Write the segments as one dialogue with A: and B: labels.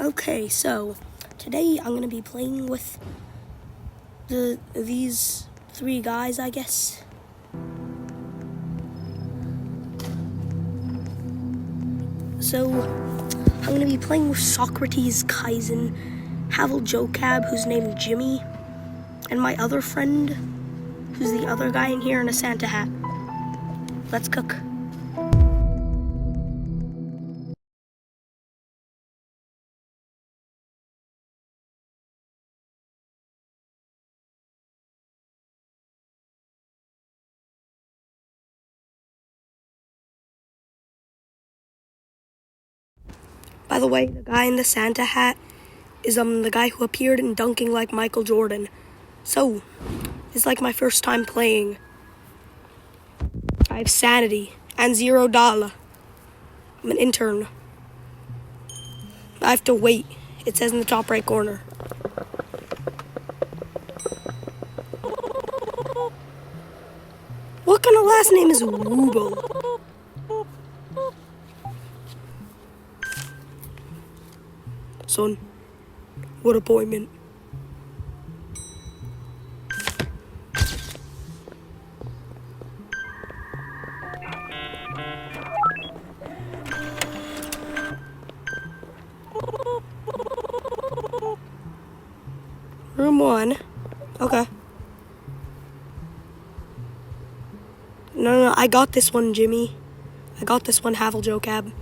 A: Okay, so today I'm gonna be playing with these three guys, I guess. So I'm gonna be playing with Socrates, Kaizen, Havel Jocab, who's named Jimmy, and my other friend, who's the other guy in here in a Santa hat. Let's cook. By the way, the guy in the Santa hat is the guy who appeared in Dunking Like Michael Jordan. So, it's like my first time playing. I have sanity and $0. I'm an intern. I have to wait. It says in the top right corner. What kind of last name is Wooble? Son, what appointment? Room 1. Okay. No, I got this one, Jimmy. I got this one, Havel Jocab.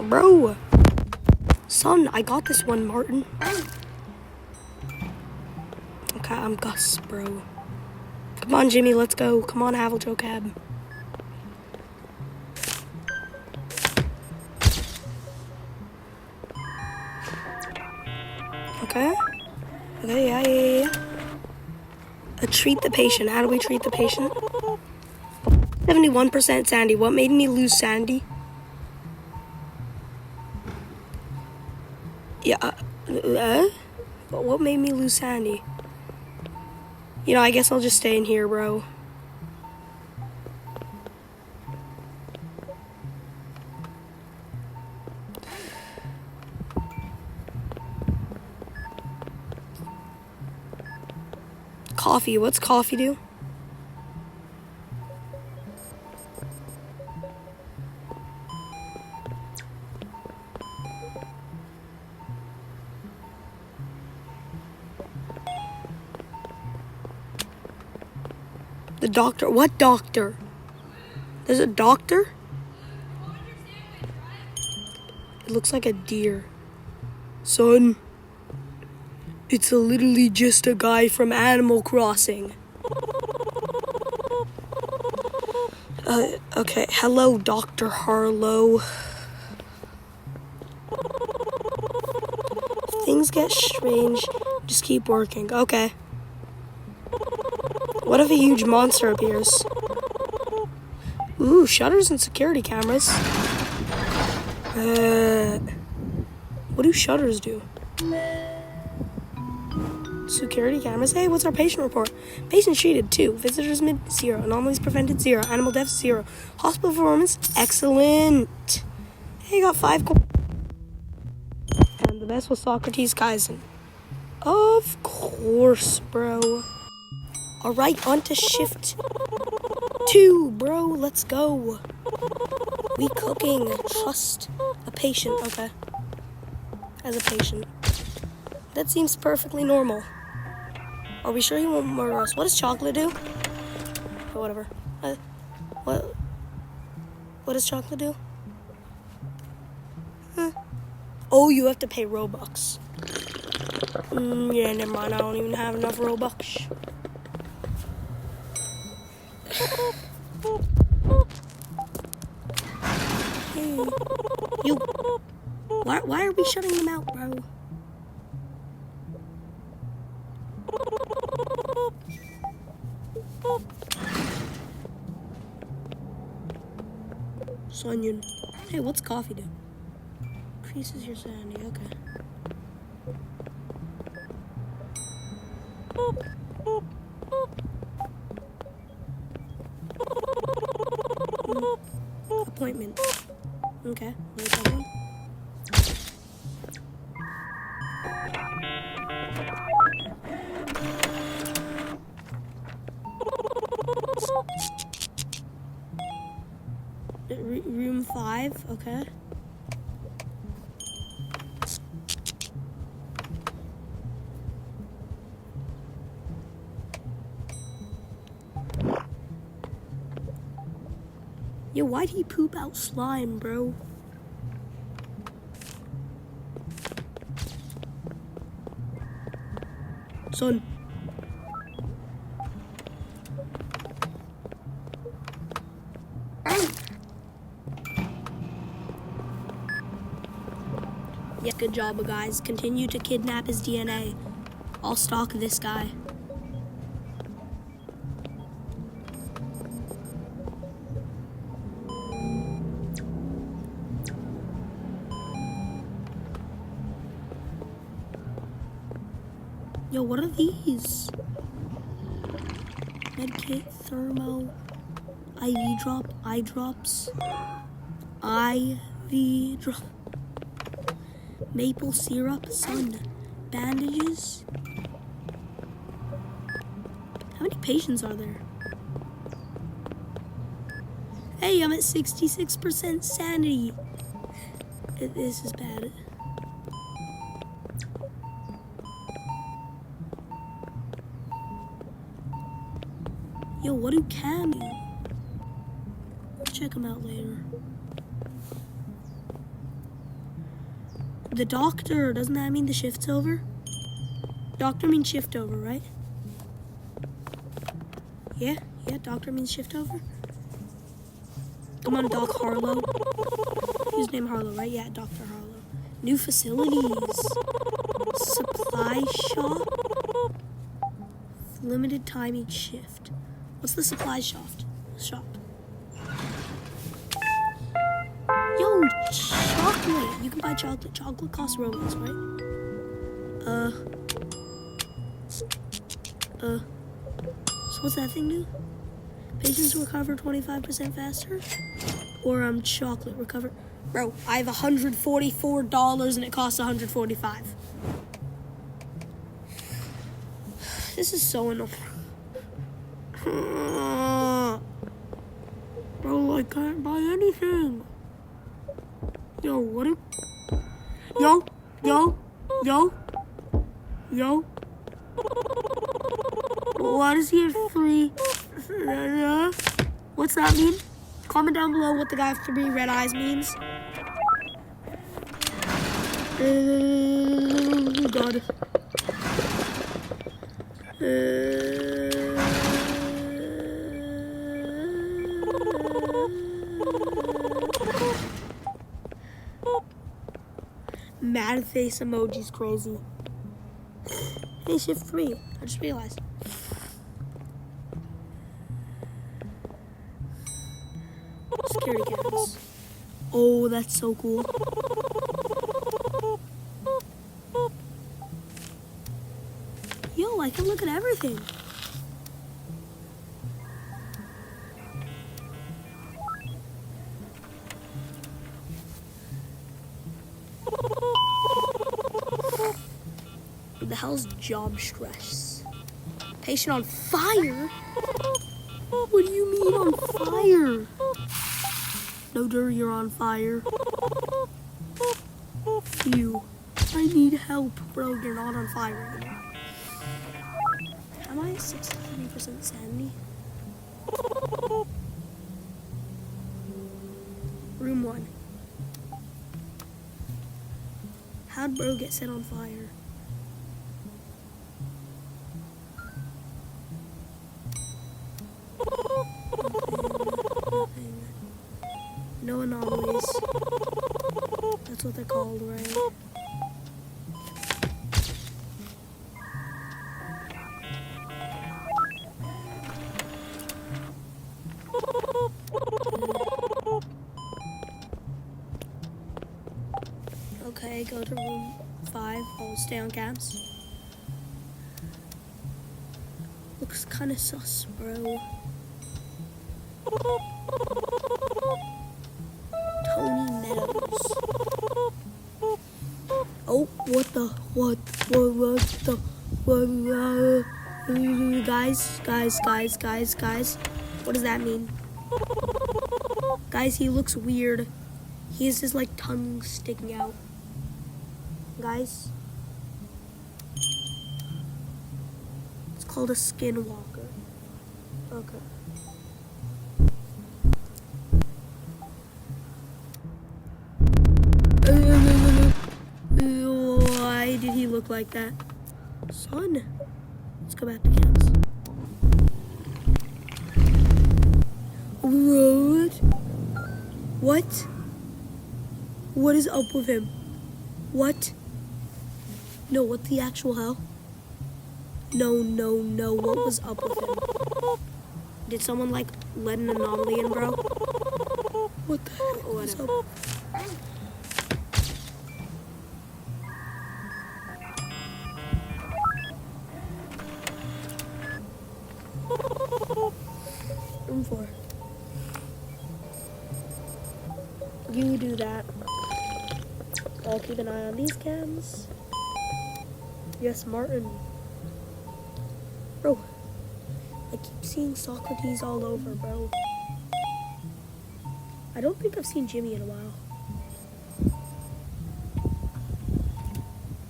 A: Bro. Son, I got this one, Martin. Okay, I'm Gus, bro. Come on, Jimmy, let's go. Come on, Havel Jocab. Okay. Okay, yeah. Treat the patient. How do we treat the patient? 71% sanity. What made me lose sanity? Yeah. What made me lose sanity? You know, I guess I'll just stay in here, bro. Coffee. What's coffee do? The doctor. What doctor? There's a doctor? It looks like a deer. Son, it's literally just a guy from Animal Crossing. Okay. Hello, Dr. Harlow. Things get strange. Just keep working. Okay. What if a huge monster appears? Ooh, shutters and security cameras. What do shutters do? Security cameras. Hey, what's our patient report? Patient treated 2. Visitors mid 0. Anomalies prevented 0. Animal deaths 0. Hospital performance excellent. Hey, you got 5. And the best was Socrates Kaizen. Of course, bro. Alright, on to shift 2, bro. Let's go. We cooking. Trust a patient. Okay. As a patient. That seems perfectly normal. Are we sure he won't murder us? What does chocolate do? Or whatever. What does chocolate do? Huh. Oh, you have to pay Robux. Yeah, never mind. I don't even have enough Robux. Hey, you. Why are we shutting them out, bro? Sonyan. Hey, what's coffee do? Increases your sanity. Okay. appointment. Okay, wait that one. Room 5, okay. Yo, why'd he poop out slime, bro? Son. Yeah, good job, guys. Continue to kidnap his DNA. I'll stalk this guy. Yo, what are these? Medkit, thermo, IV drop, eye drops, IV drop, maple syrup, sun, bandages. How many patients are there? Hey, I'm at 66% sanity. This is bad. Yo, what do Cam do? Check him out later. The doctor, doesn't that mean the shift's over? Doctor means shift over, right? Yeah, doctor means shift over. Come on, Doc Harlow. His name Harlow, right? Yeah, Dr. Harlow. New facilities. Supply shop. Limited time each shift. What's the supply shop? Yo, chocolate. You can buy chocolate. Chocolate costs Robux, right? So what's that thing do? Patients recover 25% faster? Or chocolate recover? Bro, I have $144 and it costs $145. This is so annoying. Bro, I can't buy anything. Yo, what if... Yo. Why does he have 3? What's that mean? Comment down below what the guy with 3 red eyes means. Oh, God. Mad face emoji's crazy. Hey, shift 3. I just realized. Security cameras. Oh, that's so cool. Yo, I can look at everything. What the hell's job stress? Patient on fire? What do you mean on fire? No, Dur, you're on fire. Phew. I need help, bro. You're not on fire anymore. Am I at 63% sanity? Room 1. How'd bro get set on fire? Nothing. No anomalies. That's what they're called, right? Okay, go to room 5. I'll stay on cams. Looks kind of sus, bro. What the, guys. What does that mean? Guys, he looks weird. He has his, like, tongue sticking out. Guys. It's called a skinwalker. Okay. Why did he look like that? Son, let's go back to camps. What? What is up with him? What? No, what the actual hell? No. What was up with him? Did someone, like, let an anomaly in, bro? What the hell? What's up? Room 4. You do that. I'll keep an eye on these cams. Yes, Martin. Bro, I keep seeing Socrates all over, bro. I don't think I've seen Jimmy in a while.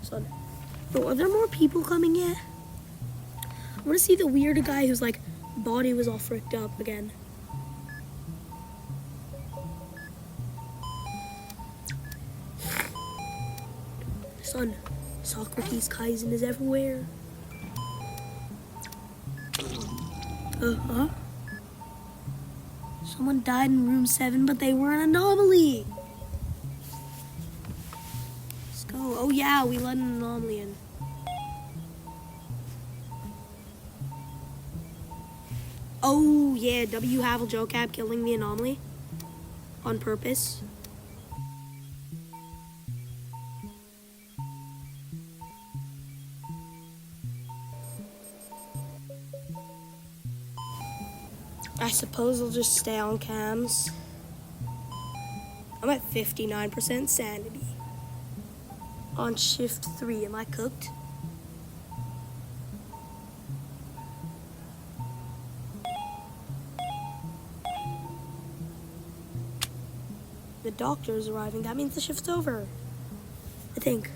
A: Son. Bro, are there more people coming yet? I want to see the weird guy whose, like, body was all fricked up again. Son, Socrates Kaizen is everywhere. Someone died in room 7, but they were an anomaly. Let's go. Oh yeah, we let an anomaly in. Oh yeah, W. Havel Jocab killing the anomaly on purpose. I suppose I'll just stay on cams. I'm at 59% sanity. On shift 3, am I cooked? The doctor is arriving. That means the shift's over. I think.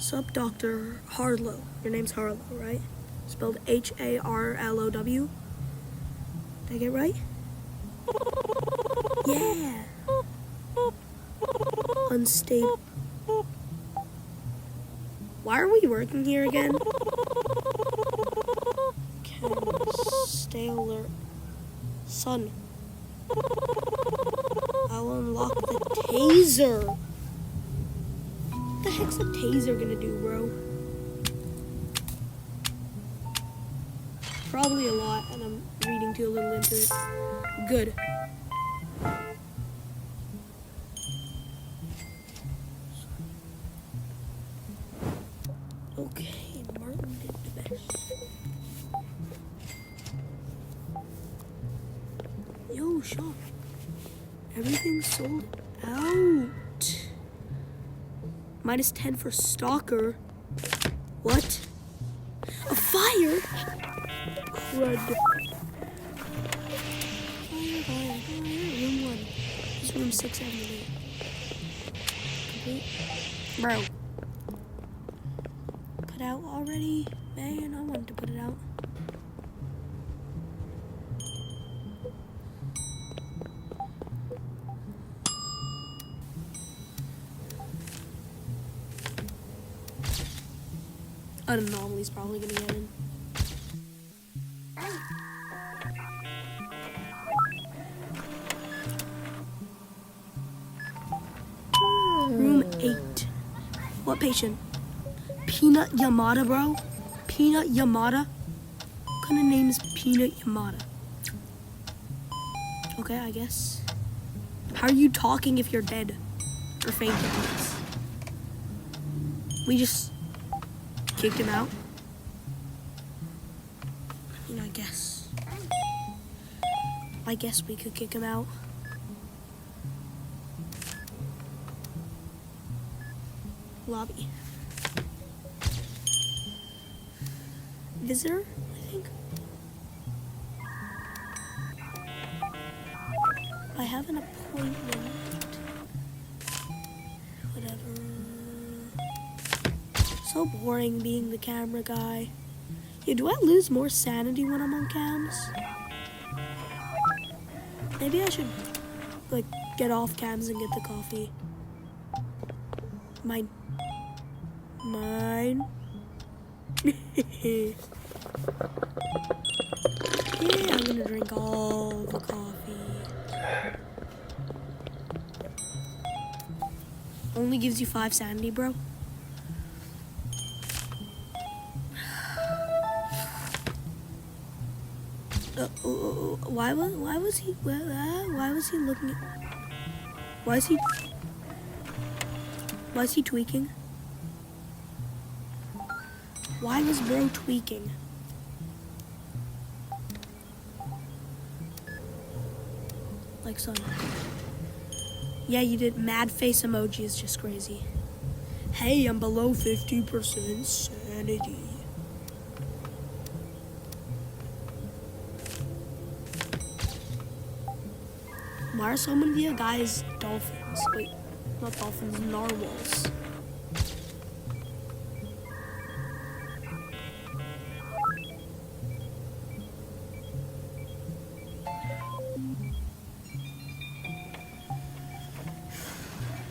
A: Sup, Dr. Harlow. Your name's Harlow, right? Spelled Harlow. Did I get it right? Yeah. Unstable. Why are we working here again? Can stay alert. Son. I'll unlock the taser. What the heck's a taser gonna do, bro? Probably a lot, and I'm reading too little into it. Good. Okay, Martin did the best. Yo, shop. Everything's sold out. -10 for Stalker. What? A fire? Crud. Fire. Room 1. This is room 6, 7, 8. Complete. Bro. Put out already? Man, I wanted to put it out. An anomaly's probably gonna get in. Room 8. What patient? Peanut Yamada, bro? Peanut Yamada? What kind of name is Peanut Yamada? Okay, I guess. How are you talking if you're dead? Or fainting? We just kicked him out? I mean, I guess we could kick him out. Lobby. Visitor, I think. I have an appointment. Whatever. So boring being the camera guy. Yeah, do I lose more sanity when I'm on cams? Maybe I should, like, get off cams and get the coffee. Mine. Yeah, I'm gonna drink all the coffee. Only gives you 5 sanity, bro. Why was he looking at? Why is he tweaking? Why was bro tweaking? Like son. Yeah, you did. Mad face emoji is just crazy. Hey, I'm below 50% sanity. Why are so many of the guys dolphins? Wait, not dolphins, narwhals.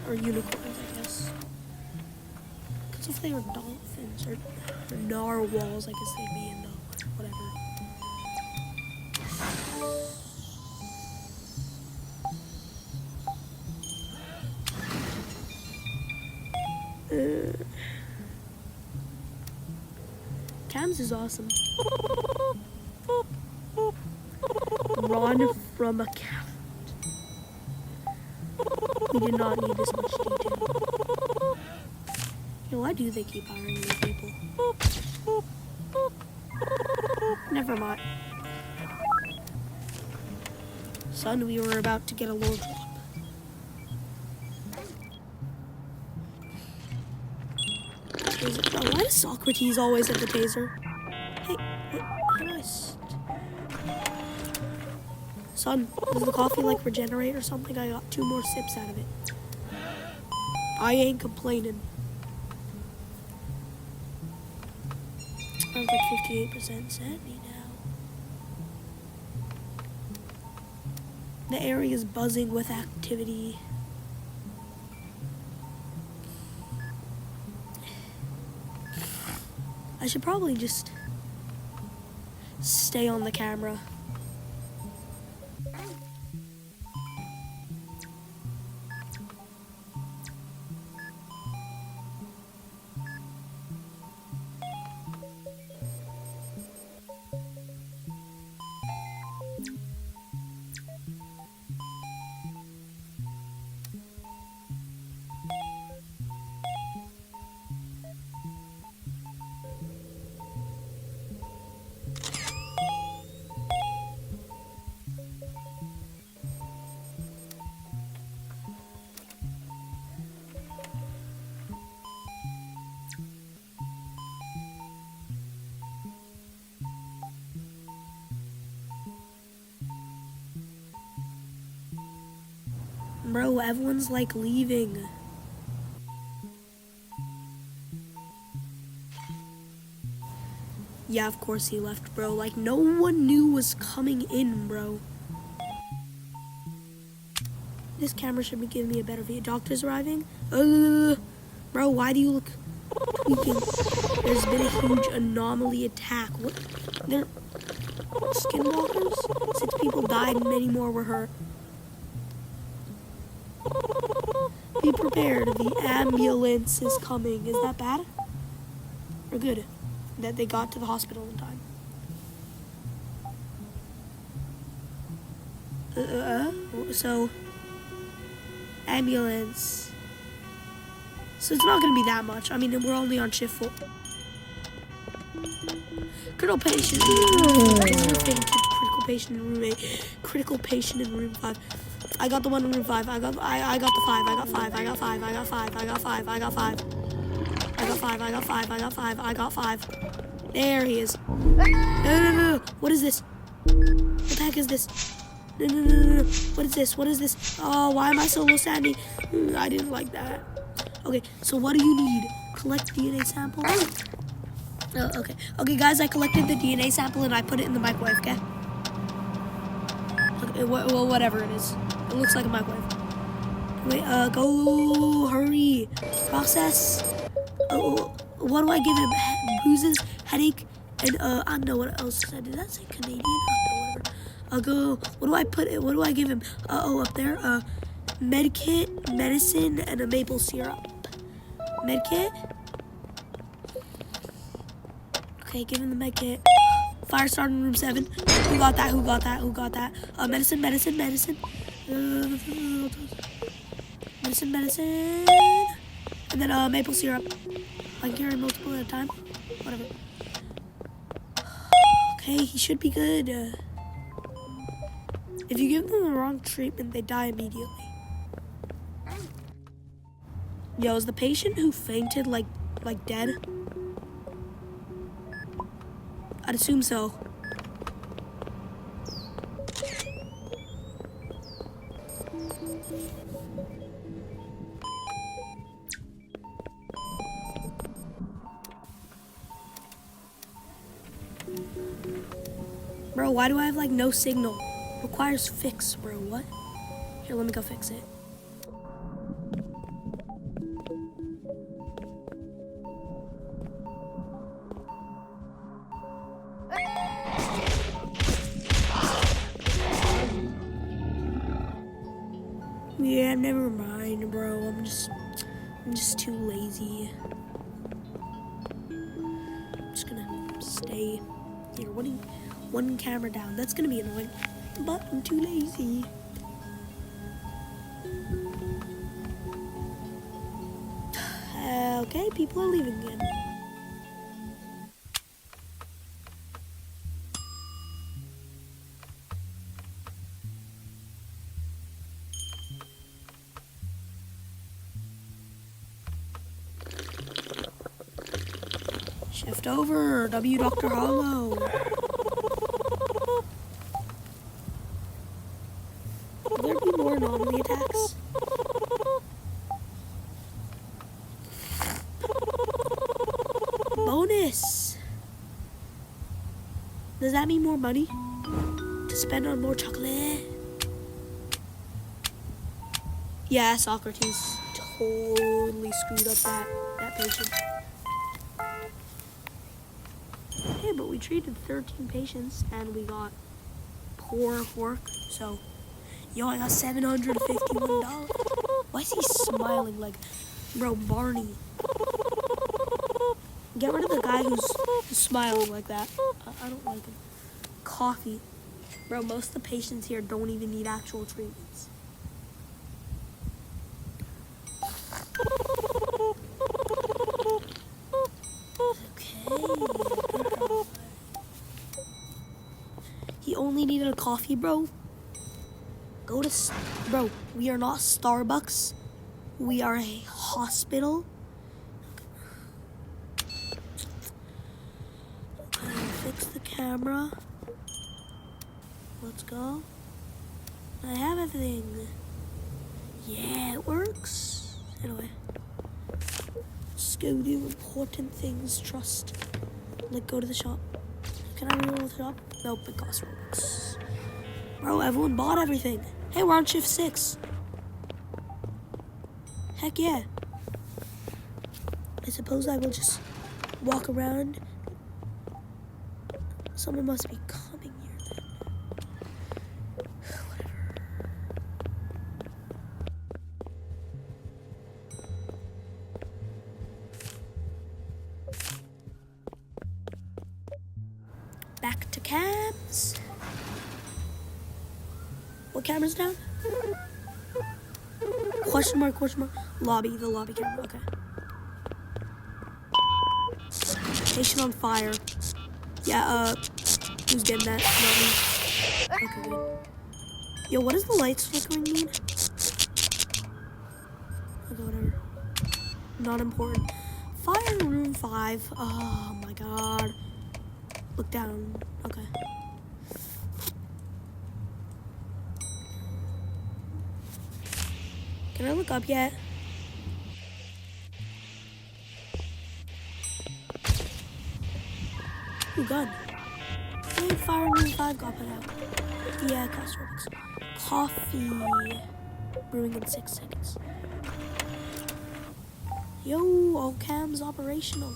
A: Or unicorns, I guess. Because if they were dolphins or narwhals, I guess they'd be in the whatever. Cams is awesome. Run from a cat. We did not need this much detail. You know, why do they keep hiring new people? Never mind. Son, we were about to get a low drop. Why does Socrates always have the taser? Hey, how do I Son, does the coffee like regenerate or something? I got 2 more sips out of it. I ain't complaining. I was like 58% sanity now. The area is buzzing with activity. I should probably just stay on the camera. Bro, everyone's like leaving. Yeah, of course he left, bro. Like, no one knew was coming in, bro. This camera should be giving me a better view. Doctor's arriving. Bro, why do you look tweaking? There's been a huge anomaly attack. What? They're skinwalkers? 6 people died and many more were hurt. Be prepared. The ambulance is coming. Is that bad? Or good? That they got to the hospital in time. So, ambulance. So it's not going to be that much. I mean, we're only on shift 4. Critical patient. Critical patient in room 8. Critical patient in room 5. I got the one in room 5. I got the 5. I got 5. I got 5. I got 5. I got 5. I got 5. I got 5. I got five. I got five. I got five. I got five. There he is. No. What is this? What the heck is this? No. What is this? What is this? Oh, why am I so low, Sandy? I didn't like that. Okay, so what do you need? Collect DNA sample. Okay. Okay, guys, I collected the DNA sample and I put it in the microwave, okay? Okay, well, whatever it is. It looks like a microwave. Wait, go, hurry. Process. What do I give him? Bruises, headache, and, I don't know what else. Did that say Canadian? Whatever. I'll go, what do I give him? Up there, medkit, medicine, and a maple syrup. Medkit. Okay, give him the medkit. Fire starter in room 7. Who got that? Medicine. Medicine. And then, maple syrup. I can carry multiple at a time. Whatever. Okay, he should be good. If you give them the wrong treatment, they die immediately. Yo, is the patient who fainted like dead? I'd assume so. Bro, why do I have like no signal? Requires fix, bro. What? Here, let me go fix it. Yeah, never mind, bro. I'm just too lazy. I'm just gonna stay here. One camera down. That's gonna be annoying, but I'm too lazy. Okay, people are leaving again. Shift over, W Dr. Hollow. Will there be more anomaly attacks? Bonus! Does that mean more money to spend on more chocolate? Yeah, Socrates totally screwed up that patient. Hey, but we treated 13 patients and we got poor work, so yo, I got $751. Why is he smiling like, bro, Barney? Get rid of the guy who's smiling like that. I don't like him. Coffee. Bro, most of the patients here don't even need actual treatments. Okay. He only needed a coffee, bro. Bro, we are not Starbucks. We are a hospital. Okay, fix the camera. Let's go. I have everything. Yeah, it works. Anyway. Let's go do important things. Trust. Like, go to the shop. Can I reroll the shop? Nope, it costs Robux. Bro, everyone bought everything. Hey, we're on shift 6. Heck yeah. I suppose I will just walk around. Someone must be coming here then. Whatever. Back to cams. What camera's down? Question mark. Lobby, the lobby camera, okay. Patient on fire. Yeah, who's getting that? Not me. Okay, good. Yo, what does the lights flickering mean? Okay, whatever. Not important. fire in room 5. Oh my god. Look down. Okay. Can I look up yet? Ooh, gun. And fire in room 5 got put out. Yeah, Starbucks. Coffee. Brewing in 6 seconds. Yo, all cams operational.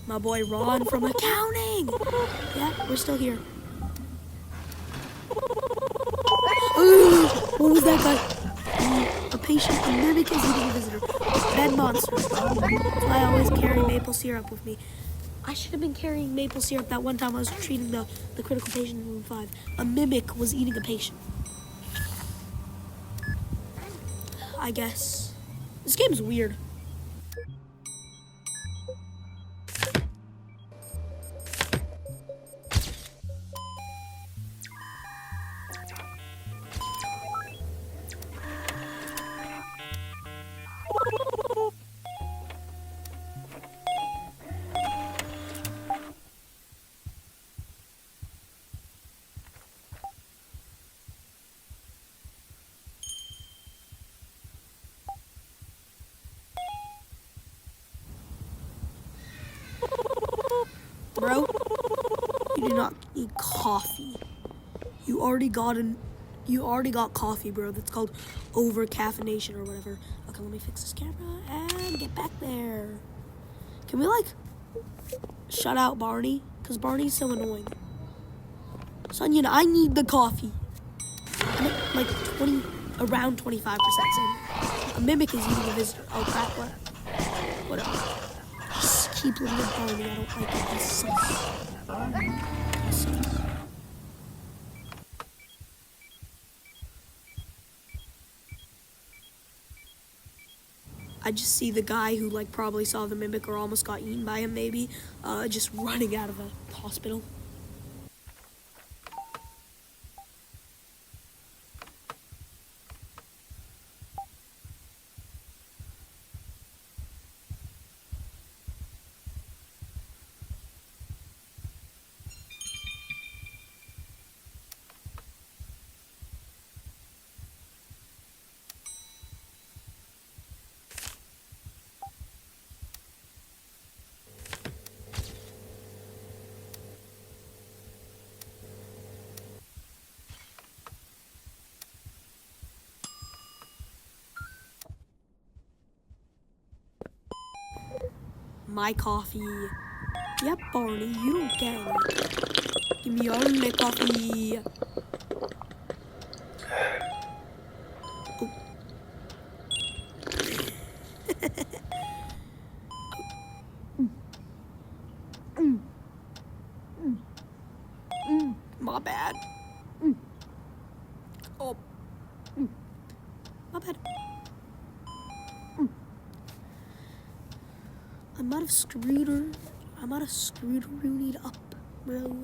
A: My boy Ron from accounting. Yeah, we're still here. What was that guy? A patient, a mimic is eating a visitor. Bad monster. That's why I always carry maple syrup with me. I should have been carrying maple syrup that one time I was treating the critical patient in room 5. A mimic was eating a patient. I guess. This game's weird. Bro, you do not need coffee. You already got coffee, bro. That's called over caffeination or whatever. Okay, let me fix this camera and get back there. Can we like shut out Barney? Because Barney's so annoying. Sonia, I need the coffee. I'm at like around 25% in. A mimic is eating a visitor. Oh crap, what? Whatever. Just keep living with Barney. I don't like it. This sucks. This sucks. I just see the guy who like probably saw the mimic or almost got eaten by him maybe, just running out of the hospital. My coffee. Yep, Barney, you don't get it. Give me your my coffee. Oh. My bad. Oh. My bad. I might have screwed Rooney up, bro.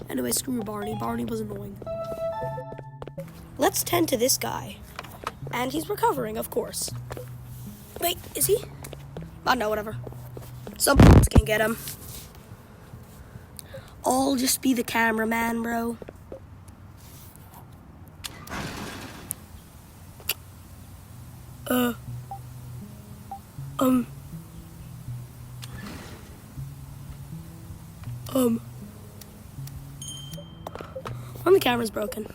A: Anyway, screw Barney. Barney was annoying. Let's tend to this guy. And he's recovering, of course. Wait, is he? Oh, no, whatever. Someone else can get him. I'll just be the cameraman, bro. When the camera's broken.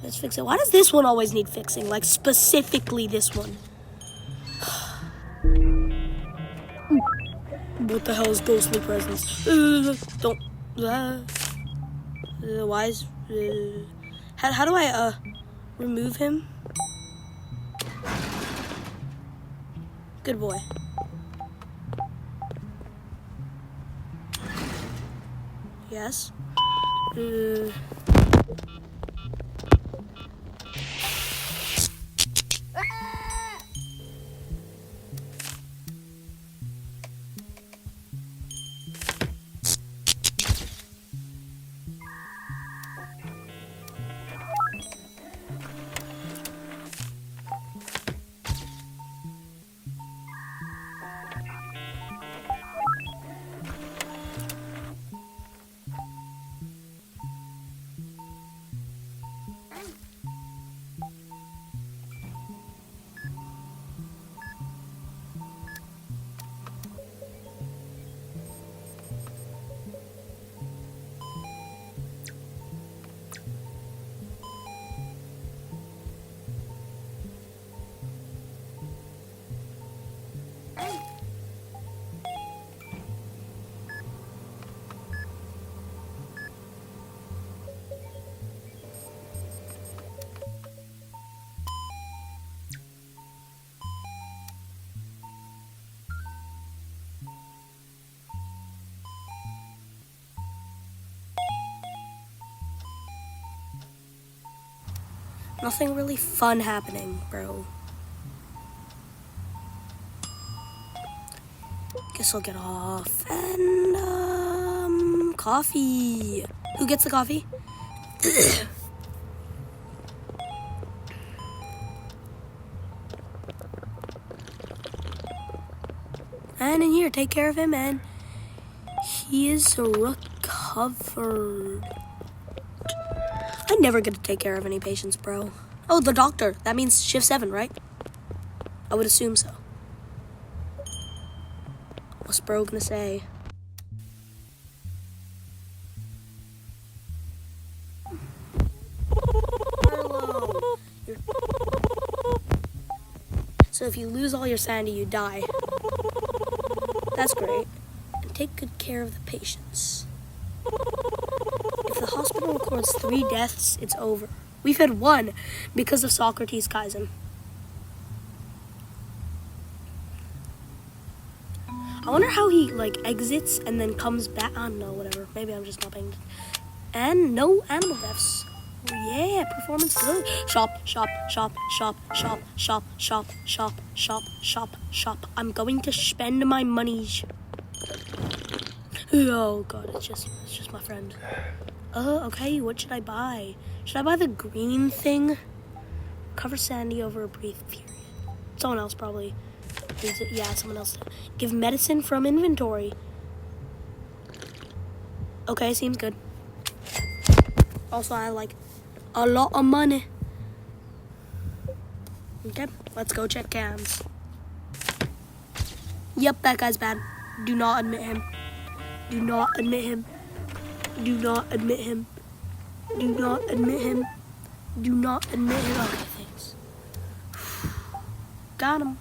A: Let's fix it. Why does this one always need fixing? Like, specifically this one. What the hell is ghostly presence? Don't. Why is. How do I remove him? Good boy. Yes. Nothing really fun happening, bro. Guess I'll get off. And, coffee. Who gets the coffee? And in here, take care of him, and he is recovered. I never get to take care of any patients, bro. Oh, the doctor. That means shift 7, right? I would assume so. What's bro gonna say? Hello. So if you lose all your sanity, you die. That's great. And take good care of the patients. If the hospital records 3 deaths, it's over. We've had 1 because of Socrates Kaizen. I wonder how he, exits and then comes back. I don't know, whatever. Maybe I'm just not paying attention. And no animal deaths. Oh, yeah, performance good. Shop. I'm going to spend my money. Oh, God, it's just my friend. Okay, what should I buy? Should I buy the green thing? Cover Sandy over a brief period. Someone else probably needs it. Yeah, someone else. Give medicine from inventory. Okay, seems good. Also, I like a lot of money. Okay, let's go check cams. Yep, that guy's bad. Do not admit him. Do not admit him. Do not admit him. Do not admit him. Do not admit him. Okay, thanks. Got him.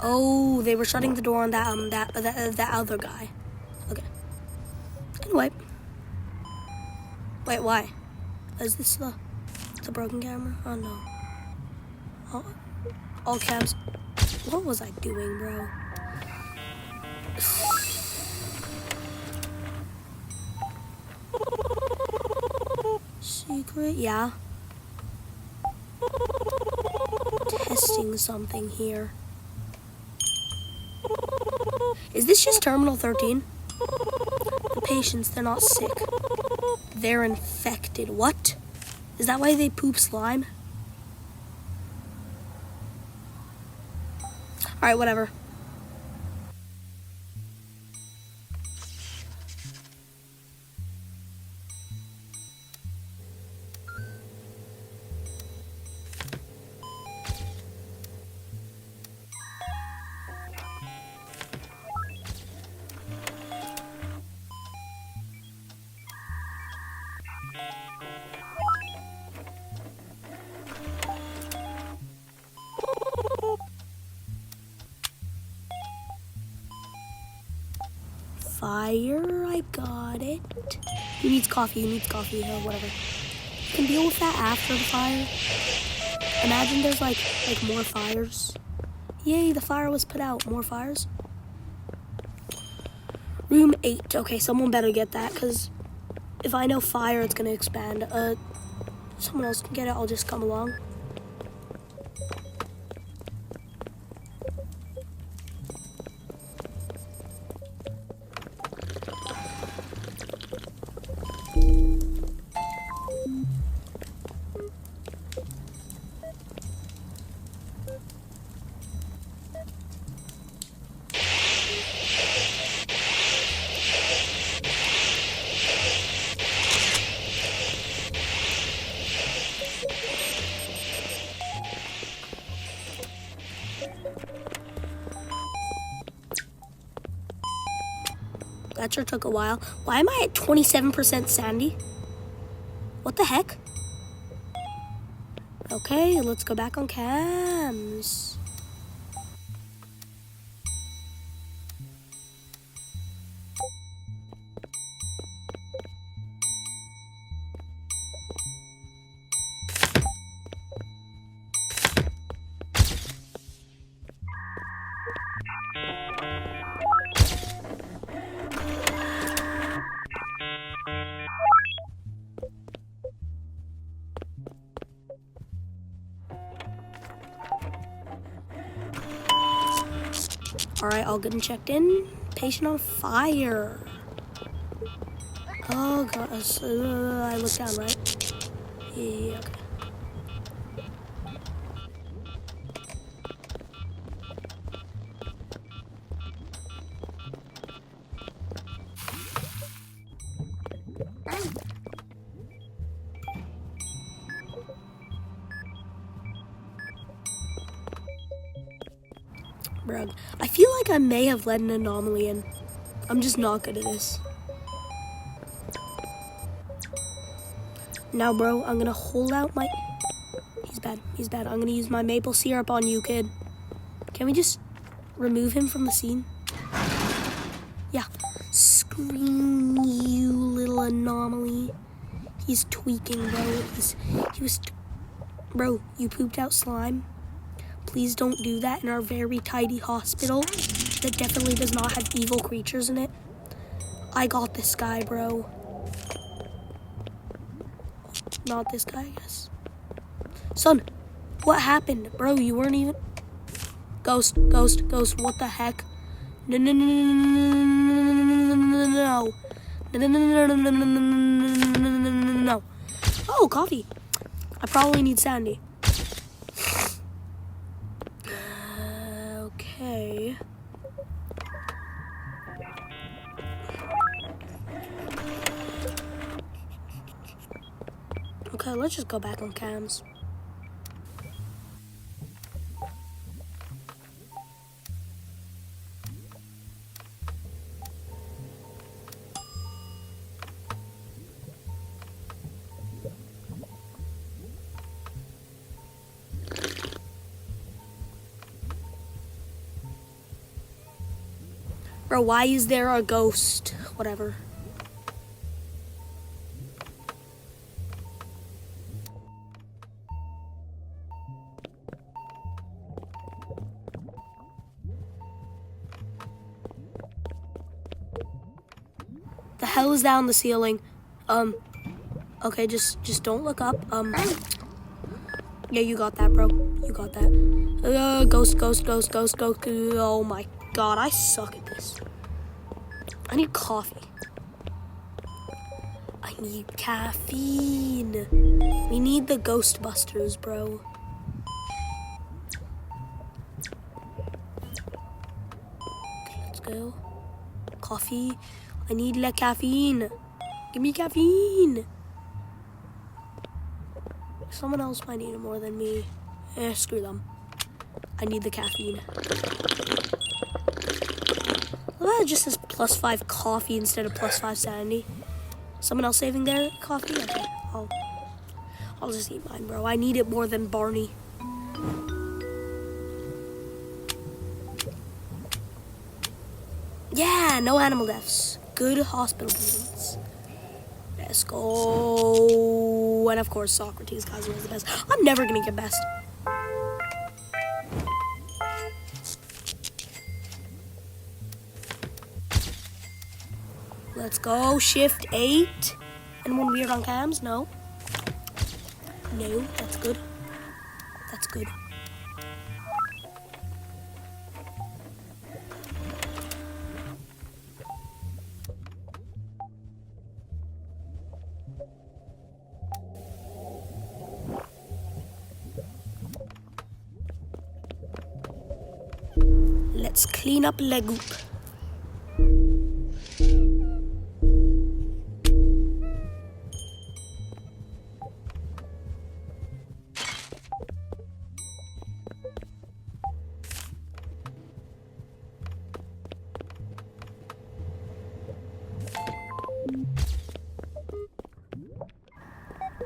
A: Oh, they were shutting the door on that other guy. Okay. Anyway. Wait, why? Is this the broken camera? Oh no. All cams. What was I doing, bro? Secret, yeah. Testing something here. Is this just Terminal 13? The patients, they're not sick. They're infected. What? Is that why they poop slime? Alright, whatever. Fire, I got it. Who needs coffee? Who needs coffee? Or whatever. You can deal with that after the fire. Imagine there's like more fires. Yay, the fire was put out. More fires. Room 8. Okay, someone better get that, because if I know fire, it's gonna expand. Someone else can get it. I'll just come along. That sure took a while. Why am I at 27% sandy? What the heck? Okay, let's go back on cams. Alright, all good and checked in. Patient on fire. Oh god, I looked down, right? Yeah, okay. Bro, I feel like I may have let an anomaly in. I'm just not good at this. Now, bro, I'm gonna hold out my... He's bad. He's bad. I'm gonna use my maple syrup on you, kid. Can we just remove him from the scene? Yeah. Scream, you little anomaly. He's tweaking, bro. Bro, you pooped out slime. Please don't do that in our very tidy hospital that definitely does not have evil creatures in it. I got this guy, bro. Not this guy, I guess. Son, what happened? Bro, you weren't even... Ghost, what the heck? No. No. Oh, coffee. I probably need Sandy. Okay. Okay, let's just go back on cams. Bro, why is there a ghost? Whatever. The hell is that on the ceiling? Okay, just don't look up. Yeah, you got that, bro. You got that. Ghost. Oh my god, I suck at this. I need coffee. I Need caffeine. We need the Ghostbusters, bro. Okay, let's go. Coffee. I need la caffeine. Give me caffeine. Someone else might need it more than me. Screw them. I need the caffeine. Well, it just says +5 coffee instead of +5 sanity. Someone else saving their coffee? Okay, I'll just eat mine, bro. I need it more than Barney. Yeah, no animal deaths. Good hospital visits. Let's go. And of course, Socrates, guys, was the best. I'm never gonna get best. Let's go. Shift 8. Anyone weird on cams? No. No, that's good. That's good. Let's clean up la goop.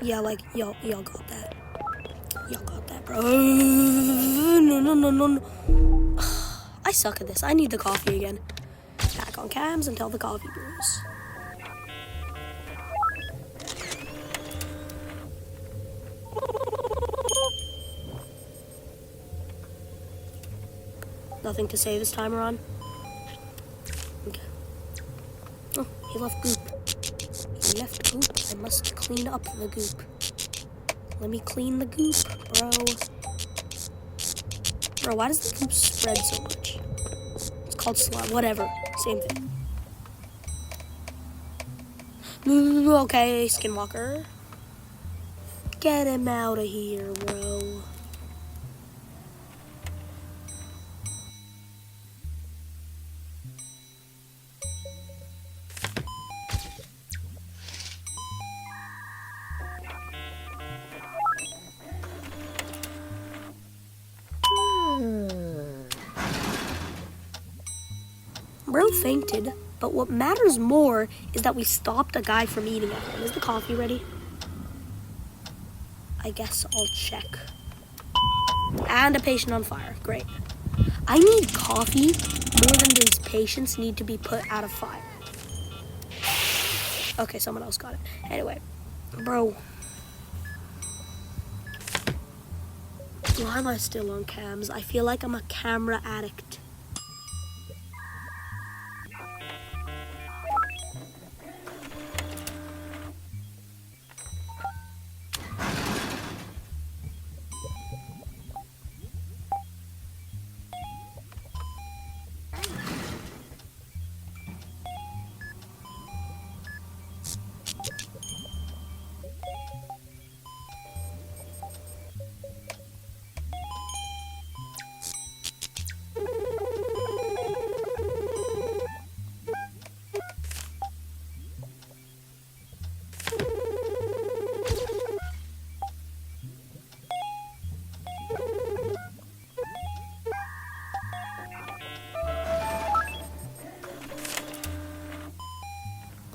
A: Yeah, like, y'all got that. Y'all got that, bro. No. I suck at this. I need the coffee again. Back on cams until the coffee brews. Nothing to say this time around. Okay. Oh, he left goop. He left goop. I must clean up the goop. Let me clean the goop, bro. Bro, why does the goop spread so much? It's called slime. Whatever. Same thing. Okay, Skinwalker. Get him out of here, bro. Bro fainted, but what matters more is that we stopped a guy from eating at him. Is the coffee ready? I guess I'll check. And a patient on fire. Great. I need coffee more than these patients need to be put out of fire. Okay, someone else got it. Anyway, bro. Why am I still on cams? I feel like I'm a camera addict.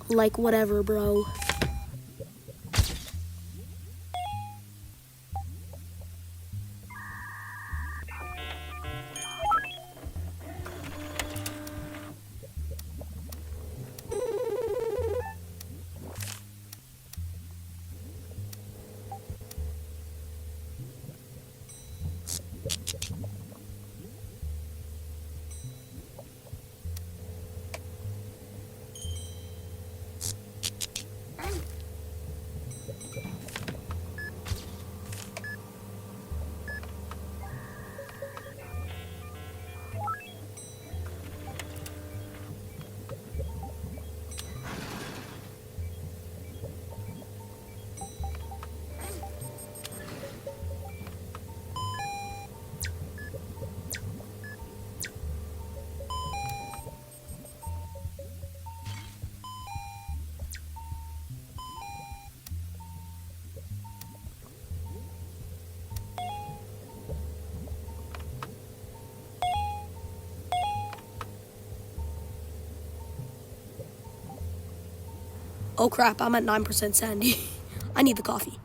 A: Like, whatever, bro. Oh crap, I'm at 9% sandy. I need the coffee.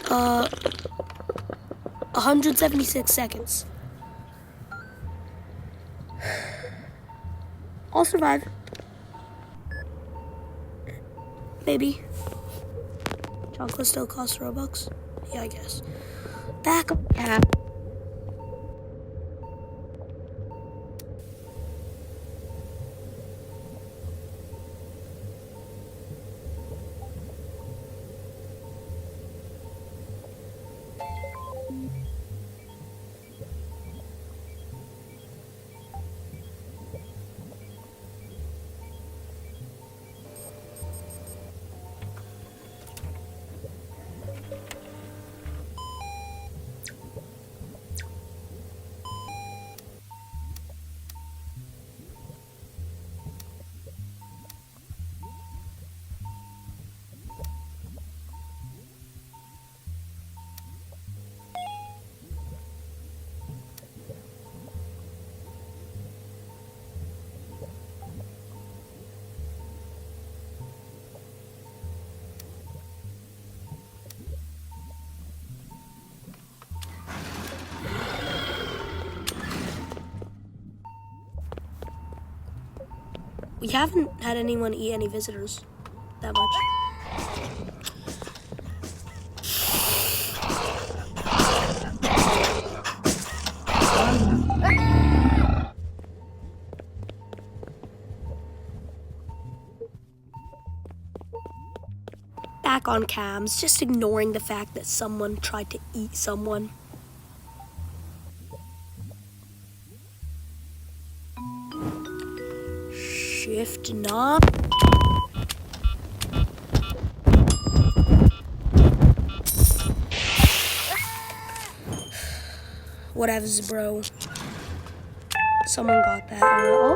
A: 176 seconds. I'll survive. Maybe. Chocolate still costs Robux? Yeah, I guess. Back up. Yeah. We haven't had anyone eat any visitors that much. Back on cams, just ignoring the fact that someone tried to eat someone. Shift knob. Whatevs, bro. Someone got that. Oh,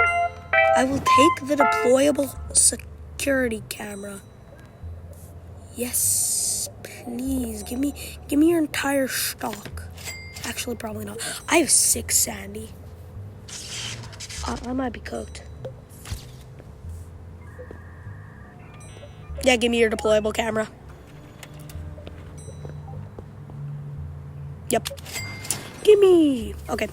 A: I will take the deployable security camera. Yes, please. Give me your entire stock. Actually, probably not. I have 6 sandy. I might be cooked. Yeah, give me your deployable camera. Yep. Gimme. Okay.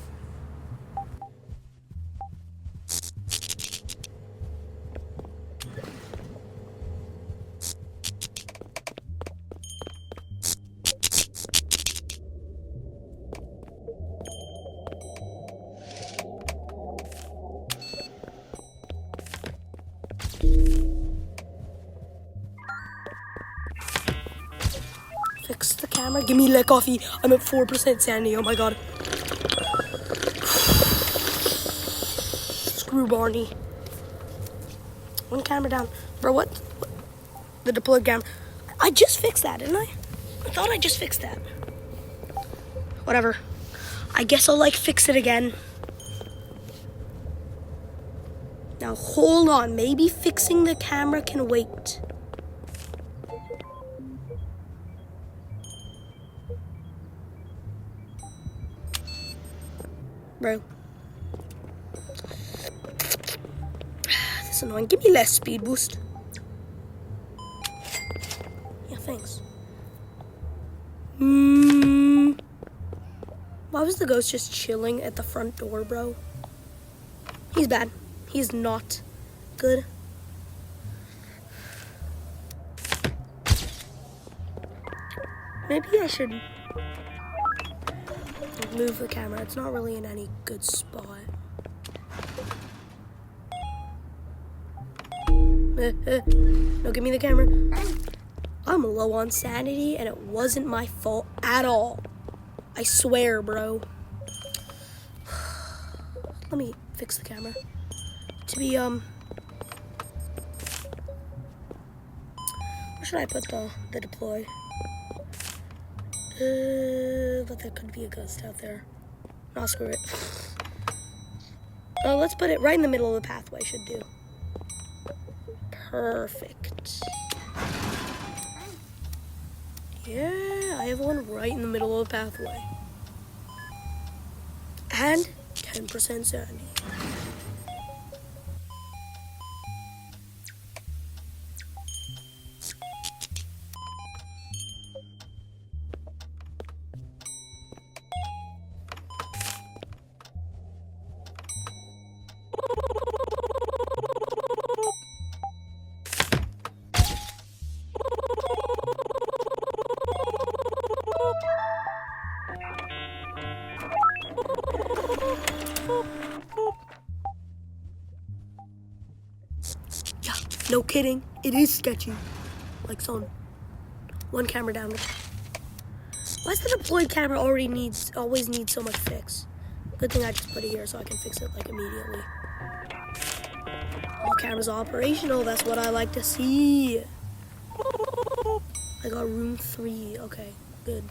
A: Fix the camera. Give me that coffee. I'm at 4% sanity. Oh my god. Screw Barney. One camera down. Bro, what? The deployed camera. I just fixed that, didn't I? I thought I just fixed that. Whatever. I guess I'll fix it again. Now hold on. Maybe fixing the camera can wait. Bro. This is annoying. Give me less speed boost. Yeah, thanks. Why was the ghost just chilling at the front door, bro? He's bad. He's not good. Maybe I should move the camera. It's not really in any good spot. No, give me the camera. I'm low on sanity, and it wasn't my fault at all. I swear, bro. Let me fix the camera. To be, where should I put the deploy? But there could be a ghost out there. No, screw it. Oh, let's put it right in the middle of the pathway. Should do. Perfect. Yeah, I have one right in the middle of the pathway. And 10% sanity. Yeah, no kidding. It is sketchy. Like son. One camera down. Why does the deployed camera always need so much fix? Good thing I just put it here so I can fix it like immediately. All cameras operational. That's what I like to see. I got room 3. Okay, good.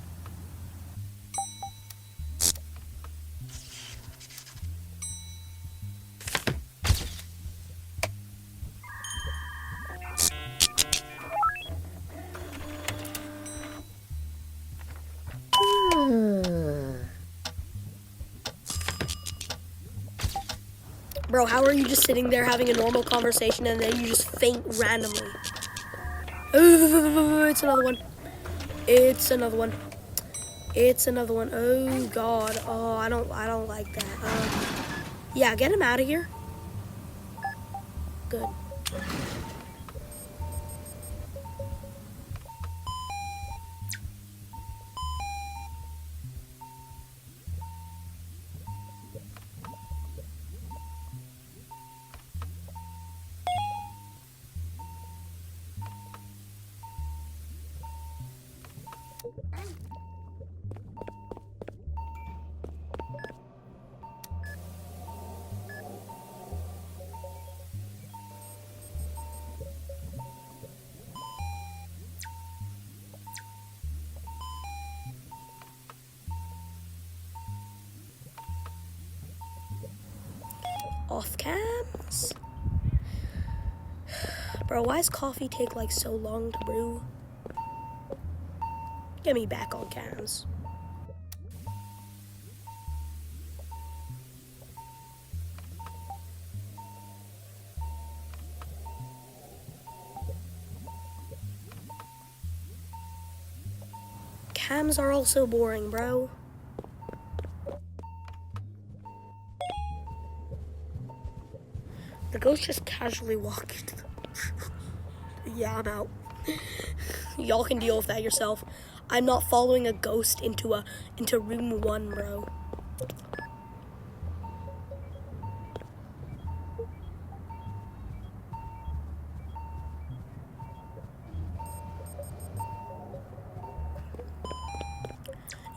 A: Bro, how are you just sitting there having a normal conversation and then you just faint randomly? It's another one. It's another one. It's another one. Oh God. Oh, I don't like that. Yeah, get him out of here. Good. Off cams. Bro, why does coffee take like so long to brew? Get me back on cams. Cams are also boring, bro. The ghost just casually walked into the... Yeah, I'm out. Y'all can deal with that yourself. I'm not following a ghost into room 1, bro.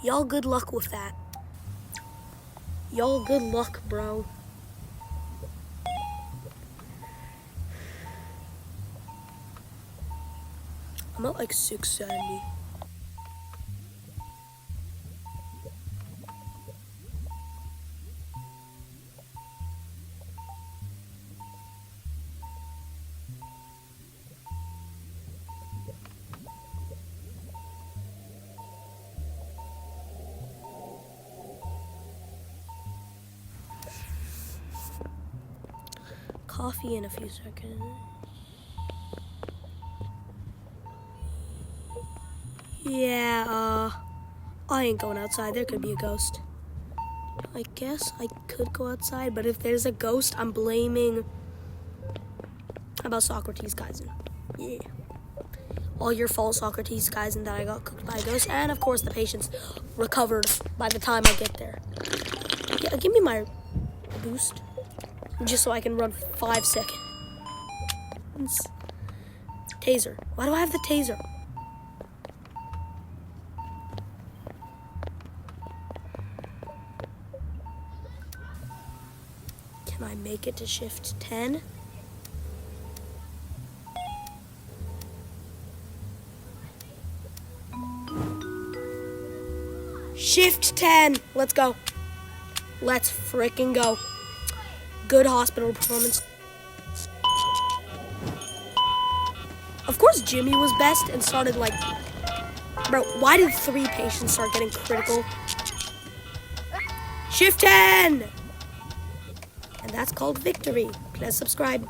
A: Y'all good luck with that. Y'all good luck, bro. I'm at like 670. Coffee in a few seconds. Yeah, I ain't going outside. There could be a ghost. I guess I could go outside, but if there's a ghost, I'm blaming... How about Socrates Kaizen? Yeah. All your fault, Socrates Kaizen, that I got cooked by a ghost. And, of course, the patient's recovered by the time I get there. Yeah, give me my boost. Just so I can run 5 seconds. Taser. Why do I have the taser? Can I make it to shift 10? Shift 10. Let's go. Let's freaking go. Good hospital performance. Of course Jimmy was best and started like... Bro, why did 3 patients start getting critical? Shift 10! And that's called victory. Please subscribe.